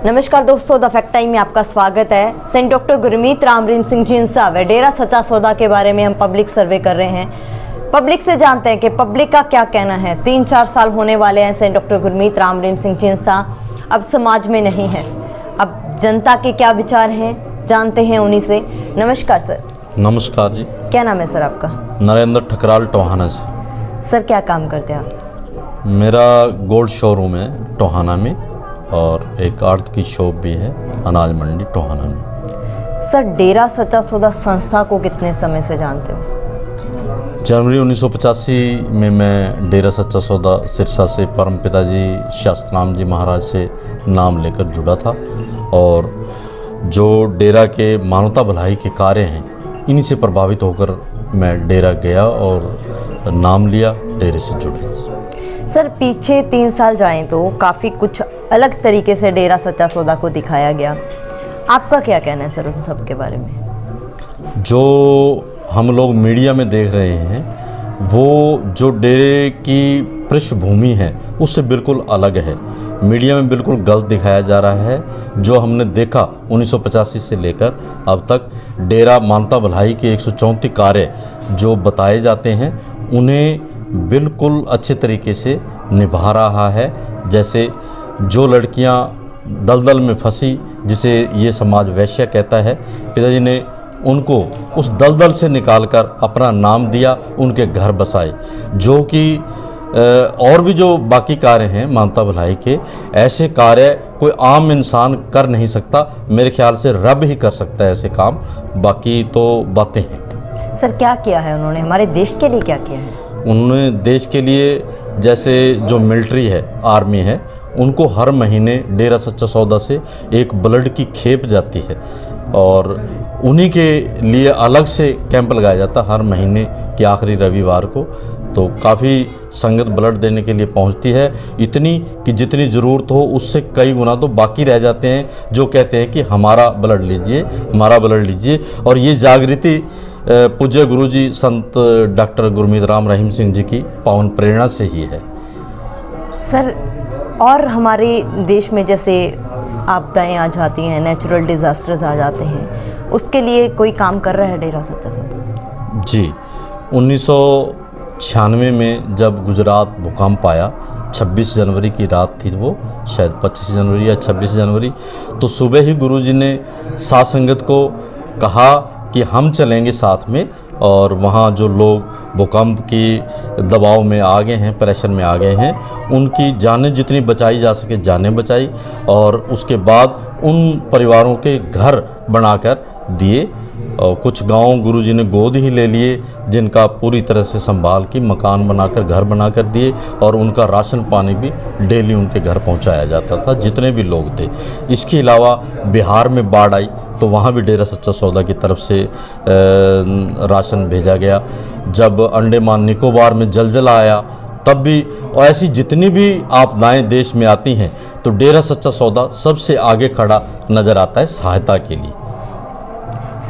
नमस्कार दोस्तों, the fact time में आपका स्वागत है। सेंट डॉक्टर गुरमीत राम रहीम सिंह जींसा व डेरा सच्चा सौदा के बारे में हम पब्लिक सर्वे कर रहे हैं। पब्लिक से जानते हैं कि पब्लिक का क्या कहना है। 3-4 साल होने वाले हैं सेंट डॉक्टर गुरमीत राम रहीम सिंह जींसा अब समाज में नहीं है। अब जनता के क्या विचार हैं जानते हैं उन्हीं से। नमस्कार सर। नमस्कार जी। क्या नाम है सर आपका? नरेंद्र ठकराल टोहाना से। सर क्या काम करते हैं आप? मेरा गोल्ड शोरूम है टोहाना में और एक आर्थ की शॉप भी है अनाज मंडी टोहाना में। सर डेरा सच्चा सौदा संस्था को कितने समय से जानते हो? जनवरी 1985 में मैं डेरा सच्चा सौदा सिरसा से परम पिताजी शास्त्राम जी महाराज से नाम लेकर जुड़ा था और जो डेरा के मानवता भलाई के कार्य हैं इन्हीं से प्रभावित होकर मैं डेरा गया और नाम लिया, डेरे से जुड़े। सर पीछे 3 साल जाएं तो काफ़ी कुछ अलग तरीके से डेरा सच्चा सौदा को दिखाया गया। आपका क्या कहना है सर उन सब के बारे में? जो हम लोग मीडिया में देख रहे हैं वो जो डेरे की पृष्ठभूमि है उससे बिल्कुल अलग है। मीडिया में बिल्कुल गलत दिखाया जा रहा है। जो हमने देखा 1985 से लेकर अब तक डेरा मानवता भलाई के 134 कार्य जो बताए जाते हैं उन्हें बिल्कुल अच्छे तरीके से निभा रहा है। जैसे जो लड़कियां दलदल में फंसी, जिसे ये समाज वैश्या कहता है, पिताजी ने उनको उस दलदल से निकालकर अपना नाम दिया, उनके घर बसाए। जो कि और भी जो बाकी कार्य हैं मानवता भलाई के, ऐसे कार्य कोई आम इंसान कर नहीं सकता। मेरे ख्याल से रब ही कर सकता है ऐसे काम, बाकी तो बातें हैं। सर क्या किया है उन्होंने, हमारे देश के लिए क्या किया है? उन्होंने देश के लिए, जैसे जो मिलिट्री है, आर्मी है, उनको हर महीने डेरा सच्चा सौदा से एक ब्लड की खेप जाती है और उन्हीं के लिए अलग से कैंप लगाया जाता हर महीने के आखिरी रविवार को। तो काफ़ी संगत ब्लड देने के लिए पहुंचती है, इतनी कि जितनी ज़रूरत हो उससे कई गुना तो बाकी रह जाते हैं, जो कहते हैं कि हमारा ब्लड लीजिए, हमारा ब्लड लीजिए। और ये जागृति पूज्य गुरुजी संत डॉक्टर गुरमीत राम रहीम सिंह जी की पावन प्रेरणा से ही है। सर और हमारे देश में जैसे आपदाएं आ जाती हैं, नेचुरल डिज़ास्टर्स आ जाते हैं, उसके लिए कोई काम कर रहा है डेरा सच्चा सौदा? जी, 1996 में जब गुजरात भूकंप आया, 26 जनवरी की रात थी वो, शायद 25 जनवरी या 26 जनवरी, तो सुबह ही गुरुजी ने साथ संगत को कहा कि हम चलेंगे साथ में और वहाँ जो लोग भूकंप की दबाव में आ गए हैं, प्रेशर में आ गए हैं, उनकी जानें जितनी बचाई जा सके जानें बचाई और उसके बाद उन परिवारों के घर बनाकर दिए। और कुछ गांव गुरुजी ने गोद ही ले लिए, जिनका पूरी तरह से संभाल की मकान बनाकर, घर बनाकर दिए और उनका राशन पानी भी डेली उनके घर पहुंचाया जाता था, जितने भी लोग थे। इसके अलावा बिहार में बाढ़ आई तो वहाँ भी डेरा सच्चा सौदा की तरफ से राशन भेजा गया। जब अंडमान निकोबार में जलजला आया तब भी, और ऐसी जितनी भी आपदाएं देश में आती हैं तो डेरा सच्चा सौदा सबसे आगे खड़ा नज़र आता है सहायता के लिए।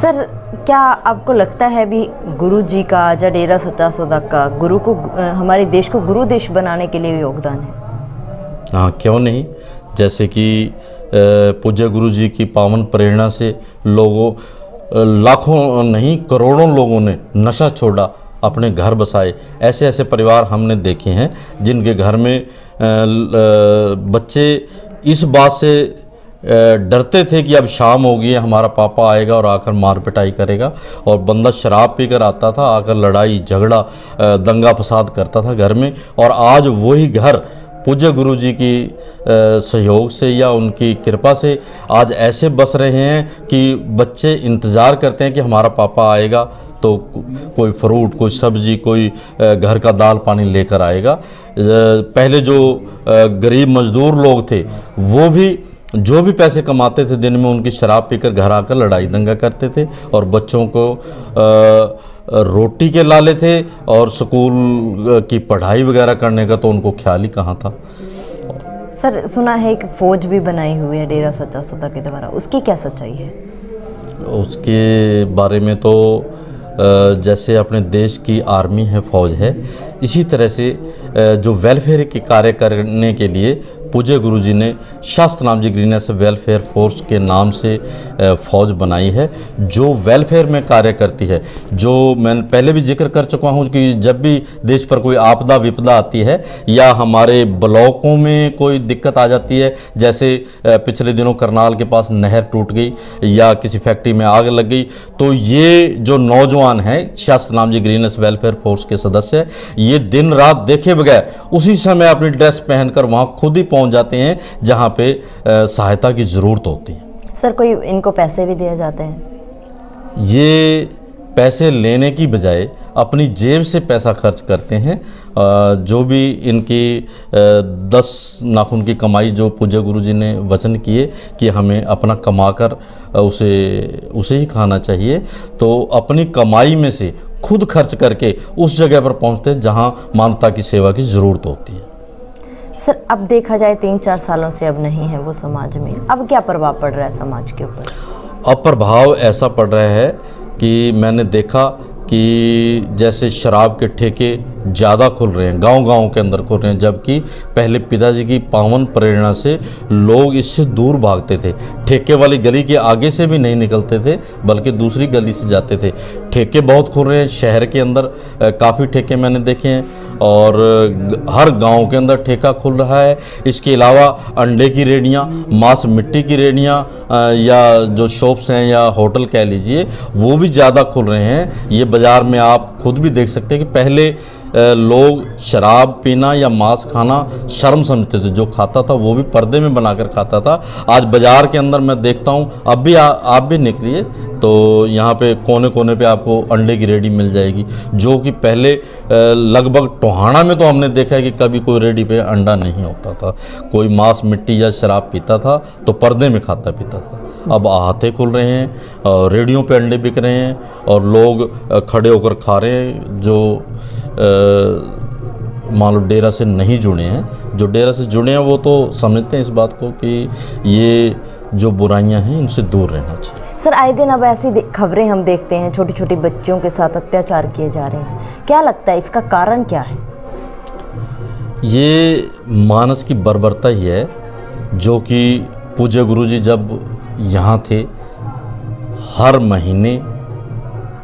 सर क्या आपको लगता है भी गुरु जी का या डेरा सच्चा सौदा का गुरु को, हमारे देश को गुरु देश बनाने के लिए योगदान है? हाँ, क्यों नहीं। जैसे कि पूज्य गुरु जी की पावन प्रेरणा से लोगों, लाखों नहीं करोड़ों लोगों ने नशा छोड़ा, अपने घर बसाए। ऐसे ऐसे परिवार हमने देखे हैं जिनके घर में बच्चे इस बात से डरते थे कि अब शाम होगी, हमारा पापा आएगा और आकर मार पिटाई करेगा, और बंदा शराब पीकर आता था, आकर लड़ाई झगड़ा दंगा फसाद करता था घर में। और आज वही घर पूज्य गुरु जी की सहयोग से या उनकी कृपा से आज ऐसे बस रहे हैं कि बच्चे इंतज़ार करते हैं कि हमारा पापा आएगा तो कोई फ्रूट, कोई सब्जी, कोई घर का दाल पानी लेकर आएगा। पहले जो गरीब मजदूर लोग थे वो भी जो भी पैसे कमाते थे दिन में, उनकी शराब पीकर घर आकर लड़ाई दंगा करते थे और बच्चों को रोटी के लाले थे और स्कूल की पढ़ाई वगैरह करने का तो उनको ख्याल ही कहाँ था। सर सुना है कि फ़ौज भी बनाई हुई है डेरा सच्चा सौदा के द्वारा, उसकी क्या सच्चाई है? उसके बारे में तो जैसे अपने देश की आर्मी है, फौज है, इसी तरह से जो वेलफेयर के कार्य करने के लिए पूज्य गुरुजी ने शास्त्र नाम जी ग्रीनेस वेलफेयर फोर्स के नाम से फौज बनाई है, जो वेलफेयर में कार्य करती है। जो मैंने पहले भी जिक्र कर चुका हूँ कि जब भी देश पर कोई आपदा विपदा आती है या हमारे ब्लॉकों में कोई दिक्कत आ जाती है, जैसे पिछले दिनों करनाल के पास नहर टूट गई या किसी फैक्ट्री में आग लग गई, तो ये जो नौजवान हैं शास्त्र नाम जी ग्रीनेस वेलफेयर फोर्स के सदस्य, ये दिन रात देखे बगैर उसी समय अपनी ड्रेस पहनकर वहाँ खुद ही पहुँच जाते हैं जहाँ पे सहायता की ज़रूरत होती है। सर, कोई इनको पैसे भी दिए जाते हैं? ये पैसे लेने की बजाय अपनी जेब से पैसा खर्च करते हैं। जो भी इनकी 10 नाखून की कमाई जो पूज्य गुरुजी ने वचन किए कि हमें अपना कमाकर उसे ही खाना चाहिए, तो अपनी कमाई में से खुद खर्च करके उस जगह पर पहुंचते हैं जहां मानवता की सेवा की ज़रूरत होती है। सर, अब देखा जाए 3-4 सालों से अब नहीं है वो समाज में, अब क्या प्रभाव पड़ रहा है समाज के ऊपर? अब प्रभाव ऐसा पड़ रहा है कि मैंने देखा कि जैसे शराब के ठेके ज़्यादा खुल रहे हैं, गांव-गांव के अंदर खुल रहे हैं, जबकि पहले पिताजी की पावन प्रेरणा से लोग इससे दूर भागते थे। ठेके वाली गली के आगे से भी नहीं निकलते थे, बल्कि दूसरी गली से जाते थे। ठेके बहुत खुल रहे हैं शहर के अंदर, काफ़ी ठेके मैंने देखे हैं और हर गांव के अंदर ठेका खुल रहा है। इसके अलावा अंडे की रेडियाँ, मांस मिट्टी की रेडियाँ या जो शॉप्स हैं या होटल कह लीजिए, वो भी ज़्यादा खुल रहे हैं। ये बाज़ार में आप खुद भी देख सकते हैं कि पहले लोग शराब पीना या मांस खाना शर्म समझते थे, जो खाता था वो भी पर्दे में बनाकर खाता था। आज बाज़ार के अंदर मैं देखता हूँ, अब भी आप भी निकलिए तो यहाँ पे कोने कोने पे आपको अंडे की रेडी मिल जाएगी, जो कि पहले लगभग टोहाना में तो हमने देखा है कि कभी कोई रेडी पे अंडा नहीं होता था। कोई मांस मिट्टी या शराब पीता था तो पर्दे में खाता पीता था। अब आहाते खुल रहे हैं, रेडियों पे अंडे बिक रहे हैं और लोग खड़े होकर खा रहे हैं। जो मान लो डेरा से नहीं जुड़े हैं, जो डेरा से जुड़े हैं वो तो समझते हैं इस बात को कि ये जो बुराइयां हैं इनसे दूर रहना चाहिए। सर, आए दिन अब ऐसी खबरें हम देखते हैं, छोटी छोटी बच्चियों के साथ अत्याचार किए जा रहे हैं। क्या लगता है इसका कारण क्या है? ये मानस की बर्बरता ही है, जो कि पूज्य गुरुजी जब यहाँ थे, हर महीने,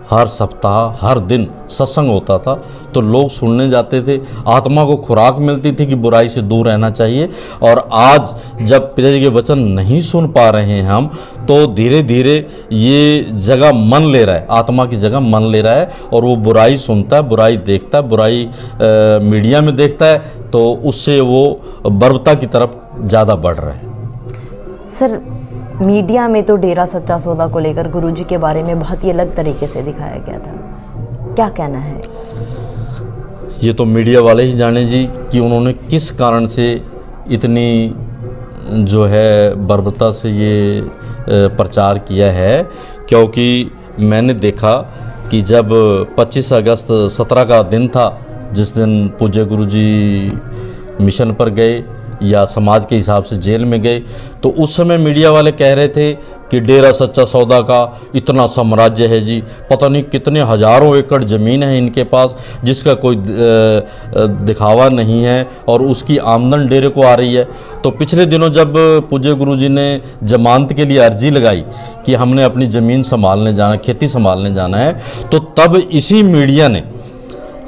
हर सप्ताह, हर दिन सत्संग होता था तो लोग सुनने जाते थे। आत्मा को खुराक मिलती थी कि बुराई से दूर रहना चाहिए। और आज जब पिताजी के वचन नहीं सुन पा रहे हैं हम, तो धीरे धीरे ये जगह मन ले रहा है, आत्मा की जगह मन ले रहा है और वो बुराई सुनता है, बुराई देखता है, बुराई मीडिया में देखता है, तो उससे वो बर्बरता की तरफ ज़्यादा बढ़ रहा है। सर, मीडिया में तो डेरा सच्चा सौदा को लेकर गुरुजी के बारे में बहुत ही अलग तरीके से दिखाया गया था, क्या कहना है? ये तो मीडिया वाले ही जाने जी कि उन्होंने किस कारण से इतनी जो है बर्बरता से ये प्रचार किया है। क्योंकि मैंने देखा कि जब 25 अगस्त 17 का दिन था, जिस दिन पूज्य गुरुजी मिशन पर गए या समाज के हिसाब से जेल में गए, तो उस समय मीडिया वाले कह रहे थे कि डेरा सच्चा सौदा का इतना साम्राज्य है जी, पता नहीं कितने हज़ारों एकड़ ज़मीन है इनके पास, जिसका कोई दिखावा नहीं है और उसकी आमदन डेरे को आ रही है। तो पिछले दिनों जब पूज्य गुरुजी ने जमानत के लिए अर्जी लगाई कि हमने अपनी ज़मीन संभालने जाना, खेती संभालने जाना है, तो तब इसी मीडिया ने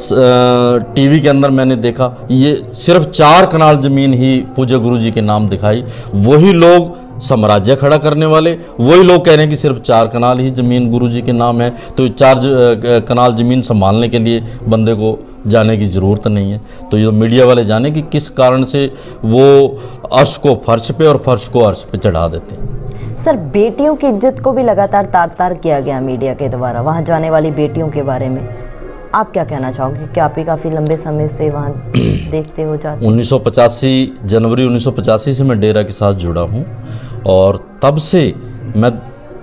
टीवी के अंदर मैंने देखा ये सिर्फ 4 कनाल ज़मीन ही पूज्य गुरुजी के नाम दिखाई। वही लोग साम्राज्य खड़ा करने वाले, वही लोग कह रहे हैं कि सिर्फ 4 कनाल ही ज़मीन गुरुजी के नाम है, तो 4 कनाल ज़मीन संभालने के लिए बंदे को जाने की ज़रूरत नहीं है। तो ये मीडिया वाले जाने कि किस कारण से वो अर्श को फर्श पे और फर्श को अर्श पे चढ़ा देते हैं। सर, बेटियों की इज्जत को भी लगातार तार-तार किया गया मीडिया के द्वारा, वहाँ जाने वाली बेटियों के बारे में आप क्या कहना चाहोगे? क्या आप ही काफ़ी लंबे समय से वहाँ देखते हो जाते? 1985 जनवरी 1985 से मैं डेरा के साथ जुड़ा हूँ और तब से मैं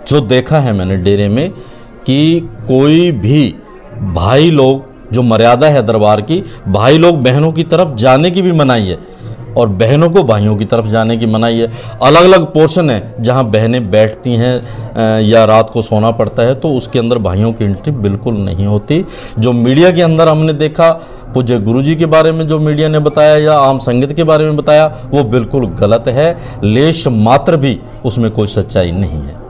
जो देखा है मैंने डेरे में कि कोई भी भाई लोग, जो मर्यादा है दरबार की, भाई लोग बहनों की तरफ जाने की भी मनाही है। और बहनों को भाइयों की तरफ जाने की मनाही है। अलग अलग पोर्शन है जहां बहनें बैठती हैं या रात को सोना पड़ता है, तो उसके अंदर भाइयों की एंट्री बिल्कुल नहीं होती। जो मीडिया के अंदर हमने देखा पूज्य गुरुजी के बारे में जो मीडिया ने बताया या आम संगत के बारे में बताया, वो बिल्कुल गलत है। लेश मात्र भी उसमें कोई सच्चाई नहीं है।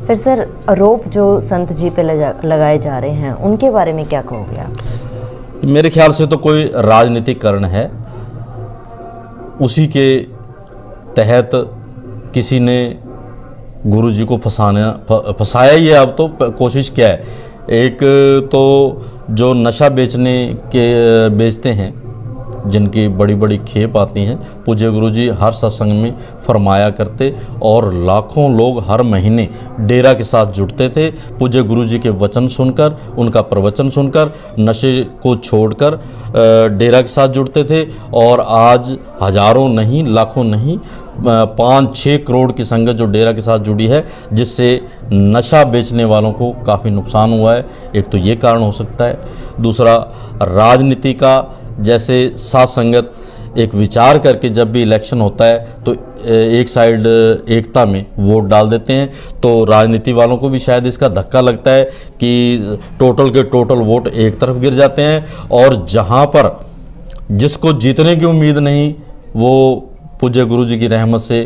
फिर सर, आरोप जो संत जी पे लगाए जा रहे हैं उनके बारे में क्या कहोगे आप? मेरे ख्याल से तो कोई राजनीतिकरण है, उसी के तहत किसी ने गुरुजी को फंसाया ही है। अब तो कोशिश क्या है, एक तो जो नशा बेचते हैं, जिनकी बड़ी बड़ी खेप आती हैं, पूज्य गुरुजी हर सत्संग में फरमाया करते और लाखों लोग हर महीने डेरा के साथ जुड़ते थे। पूज्य गुरुजी के वचन सुनकर, उनका प्रवचन सुनकर, नशे को छोड़कर डेरा के साथ जुड़ते थे। और आज हजारों नहीं, लाखों नहीं, 5-6 करोड़ की संगत जो डेरा के साथ जुड़ी है, जिससे नशा बेचने वालों को काफ़ी नुकसान हुआ है। एक तो ये कारण हो सकता है। दूसरा, राजनीति का, जैसे साथ संगत एक विचार करके जब भी इलेक्शन होता है तो एक साइड एकता में वोट डाल देते हैं, तो राजनीति वालों को भी शायद इसका धक्का लगता है कि टोटल के टोटल वोट एक तरफ गिर जाते हैं, और जहां पर जिसको जीतने की उम्मीद नहीं, वो पूज्य गुरुजी की रहमत से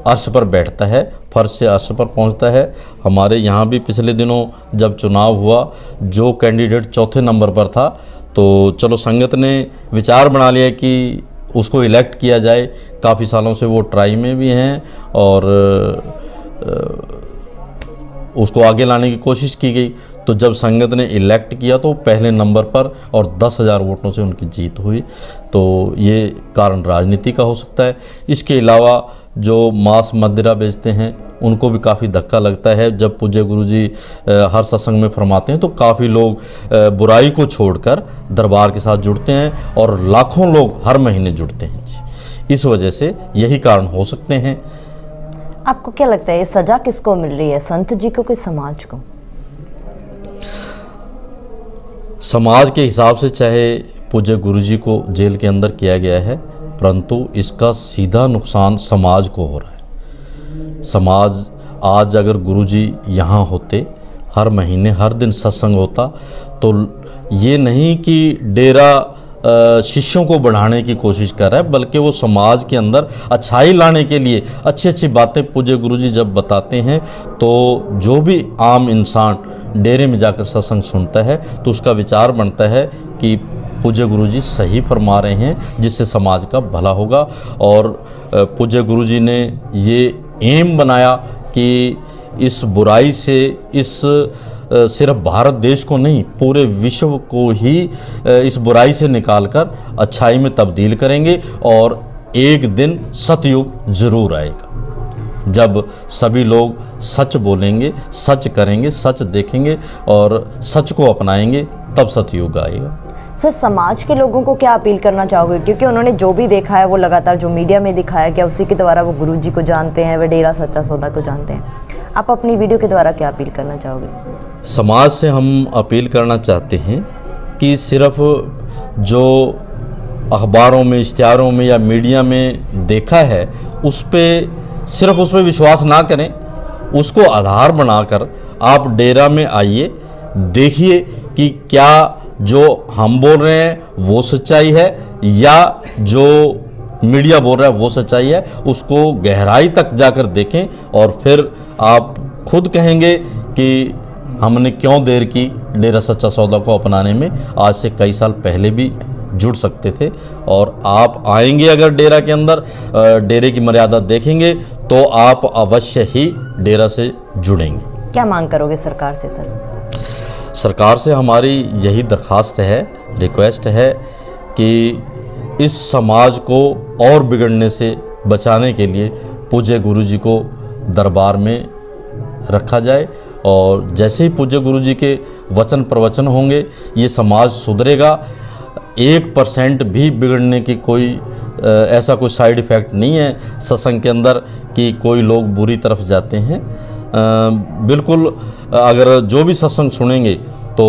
अर्श पर बैठता है, फर्श से अर्श पर पहुंचता है। हमारे यहाँ भी पिछले दिनों जब चुनाव हुआ, जो कैंडिडेट चौथे नंबर पर था, तो चलो संगत ने विचार बना लिया कि उसको इलेक्ट किया जाए। काफ़ी सालों से वो ट्राई में भी हैं और उसको आगे लाने की कोशिश की गई। तो जब संगत ने इलेक्ट किया तो पहले नंबर पर और 10,000 वोटों से उनकी जीत हुई। तो ये कारण राजनीति का हो सकता है। इसके अलावा जो मांस मदिरा बेचते हैं, उनको भी काफ़ी धक्का लगता है। जब पूज्य गुरुजी हर सत्संग में फरमाते हैं तो काफ़ी लोग बुराई को छोड़कर दरबार के साथ जुड़ते हैं और लाखों लोग हर महीने जुड़ते हैं जी। इस वजह से यही कारण हो सकते हैं। आपको क्या लगता है ये सजा किसको मिल रही है, संत जी को कि समाज को? समाज के हिसाब से चाहे पूज्य गुरुजी को जेल के अंदर किया गया है, परंतु इसका सीधा नुकसान समाज को हो रहा है। समाज आज अगर गुरुजी यहाँ होते, हर महीने हर दिन सत्संग होता, तो ये नहीं कि डेरा शिष्यों को बढ़ाने की कोशिश कर रहा है, बल्कि वो समाज के अंदर अच्छाई लाने के लिए अच्छी अच्छी बातें पूज्य गुरुजी जब बताते हैं, तो जो भी आम इंसान डेरे में जाकर सत्संग सुनता है तो उसका विचार बनता है कि पूज्य गुरुजी सही फरमा रहे हैं, जिससे समाज का भला होगा। और पूज्य गुरुजी ने ये एम बनाया कि इस बुराई से, इस सिर्फ भारत देश को नहीं, पूरे विश्व को ही इस बुराई से निकालकर अच्छाई में तब्दील करेंगे। और एक दिन सतयुग जरूर आएगा, जब सभी लोग सच बोलेंगे, सच करेंगे, सच देखेंगे और सच को अपनाएंगे, तब सतयुग आएगा। सर, समाज के लोगों को क्या अपील करना चाहोगे, क्योंकि उन्होंने जो भी देखा है वो लगातार जो मीडिया में दिखाया गया उसी के द्वारा वो गुरुजी को जानते हैं, वे डेरा सच्चा सौदा को जानते हैं। आप अपनी वीडियो के द्वारा क्या अपील करना चाहोगे? समाज से हम अपील करना चाहते हैं कि सिर्फ जो अखबारों में, इश्तिहारों में या मीडिया में देखा है सिर्फ उस पर विश्वास ना करें। उसको आधार बनाकर आप डेरा में आइए, देखिए कि क्या जो हम बोल रहे हैं वो सच्चाई है या जो मीडिया बोल रहा है वो सच्चाई है। उसको गहराई तक जाकर देखें और फिर आप खुद कहेंगे कि हमने क्यों देर की डेरा सच्चा सौदा को अपनाने में। आज से कई साल पहले भी जुड़ सकते थे। और आप आएंगे अगर डेरा के अंदर, डेरे की मर्यादा देखेंगे तो आप अवश्य ही डेरा से जुड़ेंगे। क्या मांग करोगे सरकार से? सर, सरकार से हमारी यही दरख्वास्त है, रिक्वेस्ट है कि इस समाज को और बिगड़ने से बचाने के लिए पूज्य गुरुजी को दरबार में रखा जाए। और जैसे ही पूज्य गुरुजी के वचन प्रवचन होंगे, ये समाज सुधरेगा। 1% भी बिगड़ने की कोई ऐसा कोई साइड इफ़ेक्ट नहीं है सत्संग के अंदर कि कोई लोग बुरी तरफ जाते हैं। बिल्कुल, अगर जो भी सत्संग सुनेंगे तो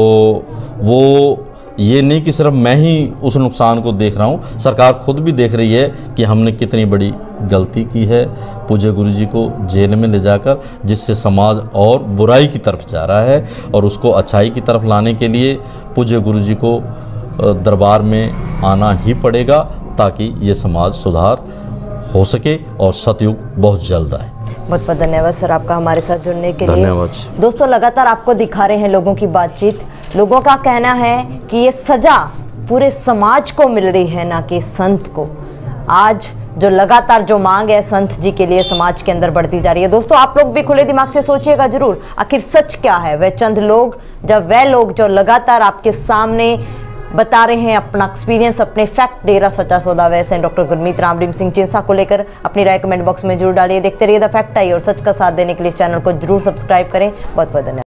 वो ये नहीं कि सिर्फ मैं ही उस नुकसान को देख रहा हूँ, सरकार खुद भी देख रही है कि हमने कितनी बड़ी गलती की है पूज्य गुरु जी को जेल में ले जाकर, जिससे समाज और बुराई की तरफ जा रहा है। और उसको अच्छाई की तरफ लाने के लिए पूज्य गुरु जी को दरबार में आना ही पड़ेगा, ताकि ये समाज सुधार हो सके और सतयुग बहुत जल्द आए। बहुत बहुत धन्यवाद सर आपका हमारे साथ जुड़ने के लिए। धन्यवाद। दोस्तों, लगातार आपको दिखा रहे हैं लोगों की बातचीत। लोगों का कहना है कि ये सजा पूरे समाज को मिल रही है, ना कि संत को। आज जो लगातार जो मांग है संत जी के लिए समाज के अंदर बढ़ती जा रही है। दोस्तों, आप लोग भी खुले दिमाग से सोचिएगा जरूर, आखिर सच क्या है। वह चंद लोग, जब वह लोग जो लगातार आपके सामने बता रहे हैं अपना एक्सपीरियंस, अपने फैक्ट, डेरा सच्चा सौदा वैसे डॉक्टर गुरमीत राम रहीम सिंह चिंसा को लेकर अपनी राय कमेंट बॉक्स में जरूर डालिए। देखते रहिए द फैक्ट आई, और सच का साथ देने के लिए इस चैनल को जरूर सब्सक्राइब करें। बहुत बहुत धन्यवाद।